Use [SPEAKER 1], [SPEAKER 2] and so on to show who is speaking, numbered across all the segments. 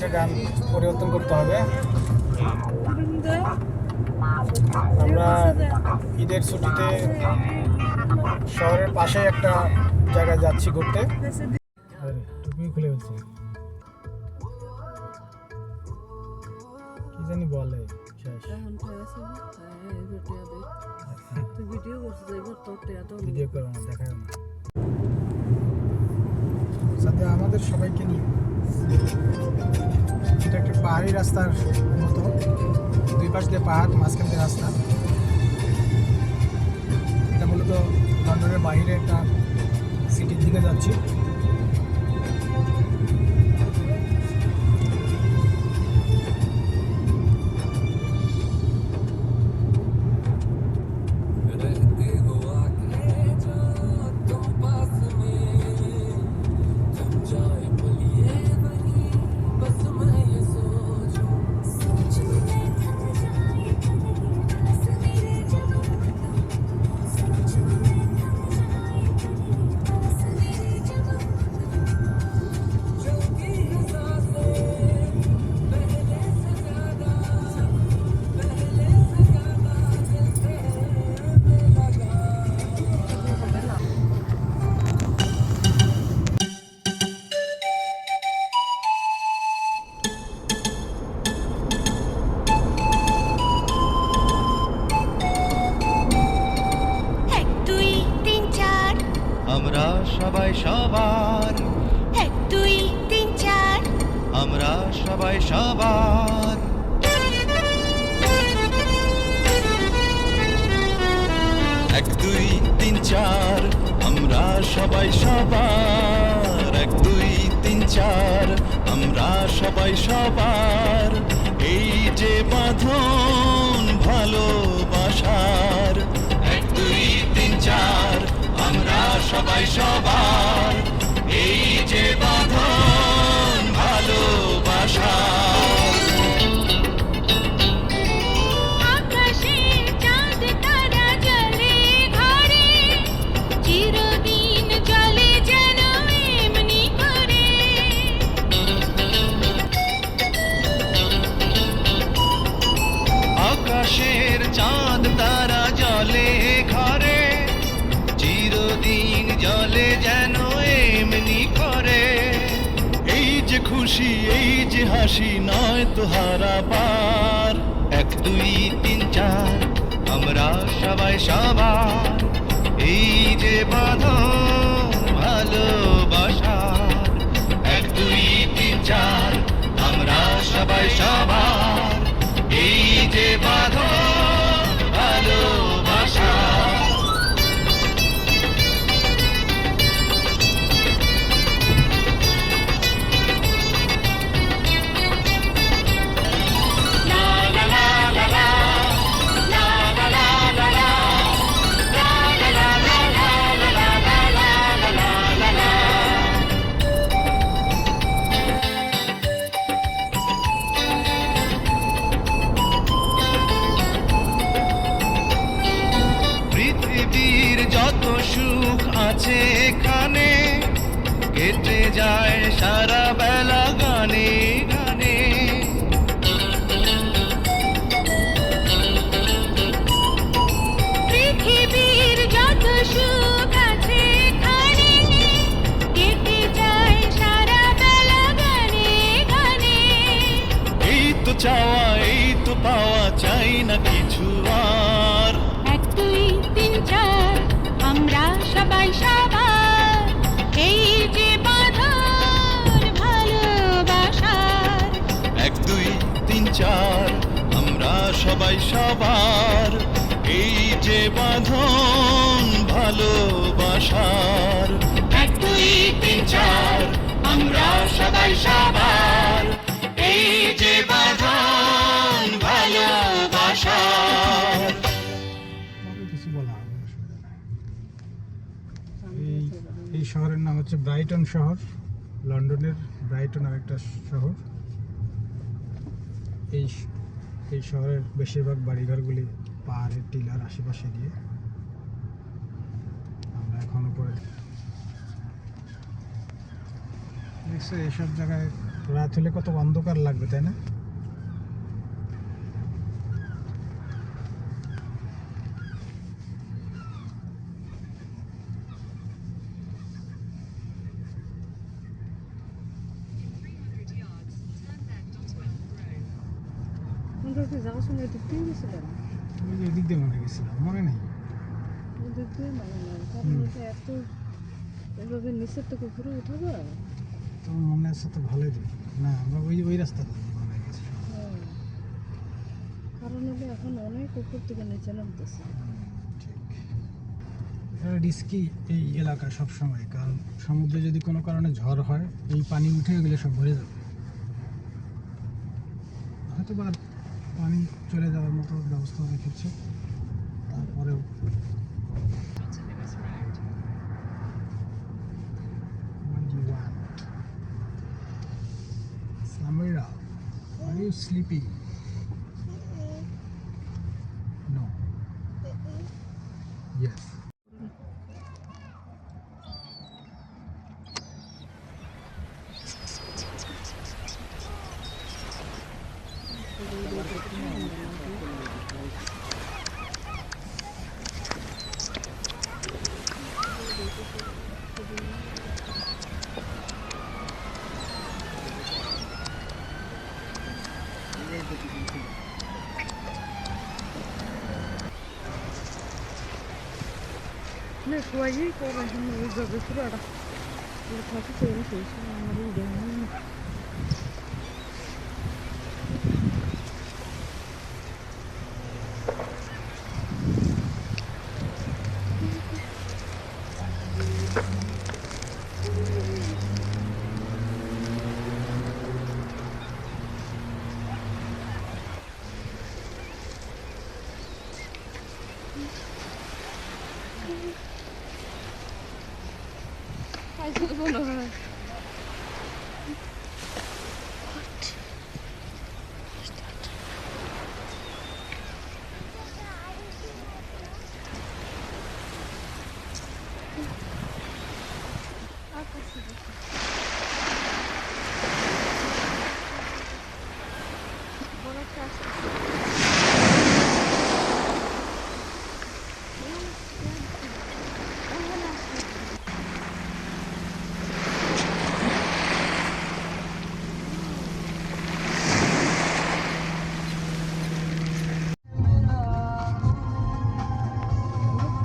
[SPEAKER 1] একটা গান পরিবর্তন করতে হবে। আমরা ঈদের ছুটিতে শহরের পাশে একটা জায়গায় যাচ্ছি ঘুরতে। টুপি খুলে ফেলছি, কি জানি বলে শেষ। ভিডিও করো না, দেখাও না। সাথে আমাদের সবাইকে নিয়ে এটা একটা পাহাড়ি রাস্তার মতো, দুই পাশ দিয়ে পাহাড়, মাঝখান দিয়ে রাস্তা। এটা মূলত লন্ডনের বাইরে একটা সিটির দিকে যাচ্ছি।
[SPEAKER 2] আমরা সবাই সবার,
[SPEAKER 3] 1 2 3 4
[SPEAKER 2] আমরা সবাই সবার, 1 2 3 4 আমরা সবাই সবার, 1 2 3 4 আমরা সবাই সবার। এই যে বাঁধন ভালোবাসার, 1 2 3 4 আমরা সবাই সবার। এই যে বাঁধন ভালোবাসার।
[SPEAKER 3] আকাশের চাঁদ তারা জ্বলে ঘরে, চিরদিন জ্বলে যেন এমনি করে।
[SPEAKER 2] আকাশের চাঁদ তারা জ্বলে ঘরে, চিরদিন জ্বলে যেন এমনি করে। এই যে খুশি, এই যে হাসি, নয় তো হারাবার। 1 2 3 4 আমরা সবাই সবার। এই যে বাঁধন ভালোবাসার, 1 2 3 4 আমরা সবাই সবার। এই যে বাঁধন ভালোবাসার। পৃথিবীর যত সুখ আছে এখানে, কেটে যায় সারা বেলা গানে গানে।
[SPEAKER 3] পৃথিবীর যত সুখ আছে এখানে, কেটে যায় সারা বেলা গানে গানে।
[SPEAKER 2] এই তো চাওয়া, এই তো পাওয়া, চাই না কিছু আর।
[SPEAKER 3] 1 2 3 4 আমরা সবাই সবার। এই যে বাঁধন ভালোবাসার,
[SPEAKER 2] 1 2 3 4 আমরা সবাই সবার। এই যে বাঁধন ভালোবাসার, 1 2 3 4 আমরা সবাই সবার। এই যে বাঁধন ভালোবাসার।
[SPEAKER 1] কিছু বলা হবে না। এই শহরের নাম হচ্ছে ব্রাইটন শহর, লন্ডনের ব্রাইটন আর একটা শহর। এই শহরের বেশিরভাগ বাড়িঘরগুলি পাহাড়ের টিলার আশেপাশে দিয়ে। আমরা এখন উপরে দেখছো এইসব জায়গায় রাত হলে কত অন্ধকার লাগবে, তাই না?
[SPEAKER 4] আমরা কি যাওয়ার সময় এদিক দিয়ে গেছিলাম?
[SPEAKER 1] তুমি যে এদিক দিয়ে মনে গেছিলাম, মনে নেই?
[SPEAKER 4] ওদিক দিয়ে মানে না, কারণ এটা এত এভাবে নিচের থেকে ঘুরে উঠাবে।
[SPEAKER 1] তোমার মনে আছে তো ভালোই তো। না, আমরা ওই রাস্তাটা দিয়ে মনে গেছি।
[SPEAKER 4] হ্যাঁ, কারণ হলে এখন অনেক উপর থেকে নিচে নামতেছে।
[SPEAKER 1] ঠিক। এটা রিস্কি এই এলাকা সব সময়, কারণ সমুদ্রে যদি কোনো কারণে ঝড় হয়, এই পানি উঠে গেলে সব ভরে যাবে। হয়তো বা পানি চলে যাওয়ার মতো ব্যবস্থা রেখেছে, তারপরেও what do you want? Samira, are you sleepy? No. Yes.
[SPEAKER 4] না, সবাই করে এখন ওইভাবে পুরোটা থাকি তৈরি সেই সময় আমার এই দেয়। মনে হয়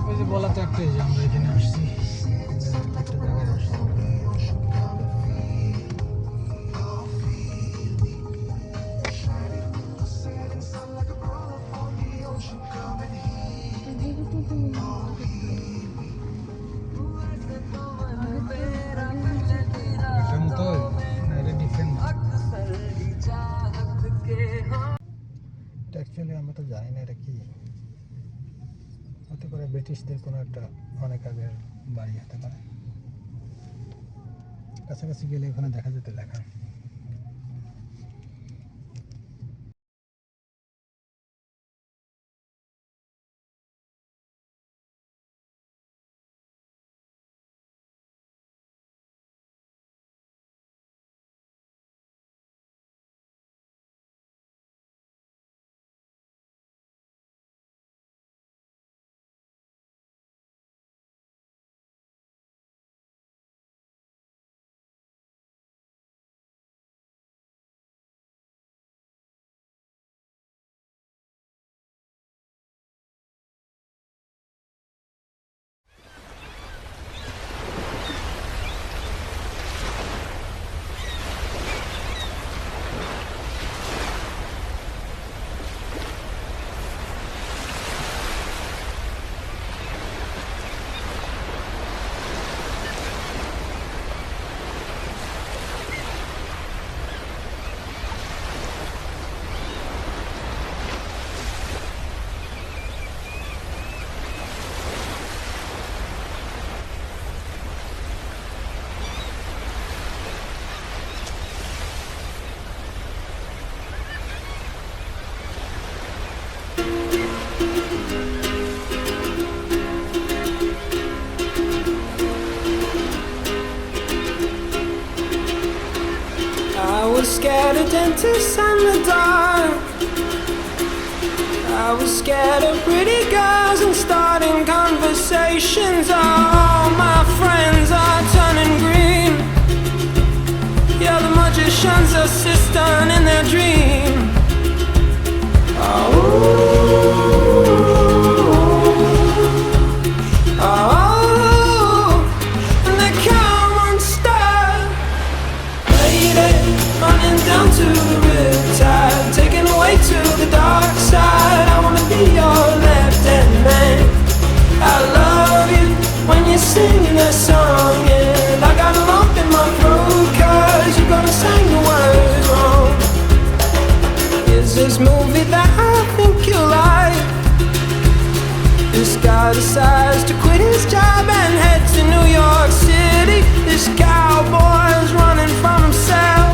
[SPEAKER 1] ওই যে বলা তো একটাই যে আমরা এখানে আসছি, একটা জায়গায় আসছি। এটা মতো না, এটা ডিফারেন্ট। এটা অ্যাকচুয়ালি আমরা তো জানি না এটা কি, হতে পারে ব্রিটিশদের কোনো একটা অনেক আগের বাড়ি হতে পারে। কাছাকাছি গেলে ওখানে দেখা যেত লেখা।
[SPEAKER 5] was scared of dentists and the dark. I was scared of pretty girls and starting conversations. All my friends are turning green. Yeah, the magician's assistant in their dream. Oh, oh, and they come unstuck. Lady, running down to the riptide, taken away to the dark side. I wanna be your left-hand man. I love you when you're singing that song, and I got a lump in my throat 'cause you're gonna sing the words wrong. Is this movie that I think you like? This guy decides to quit his job and head to New York City. This cowboy's running from himself,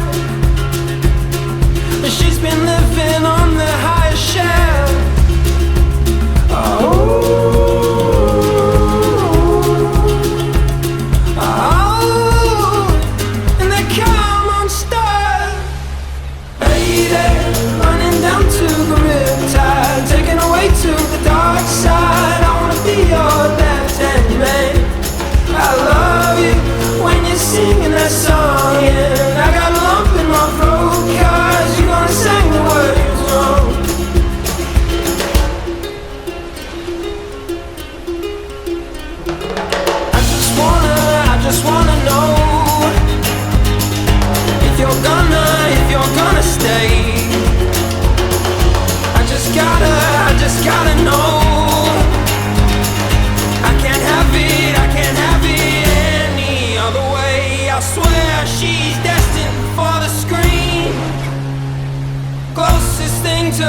[SPEAKER 5] but she's been living on the highest shelf. Oh, oh, and they come unstuck. Lady, running down to the riptide, taken away to the dark side. I wanna be your left-hand man. I love you when you're singing that song, and I got a lump in my throat 'cause you're gonna sing the words wrong. I just wanna know if you're gonna stay. I just gotta know. I can't have it any other way. I swear she's destined for the screen. Closest thing to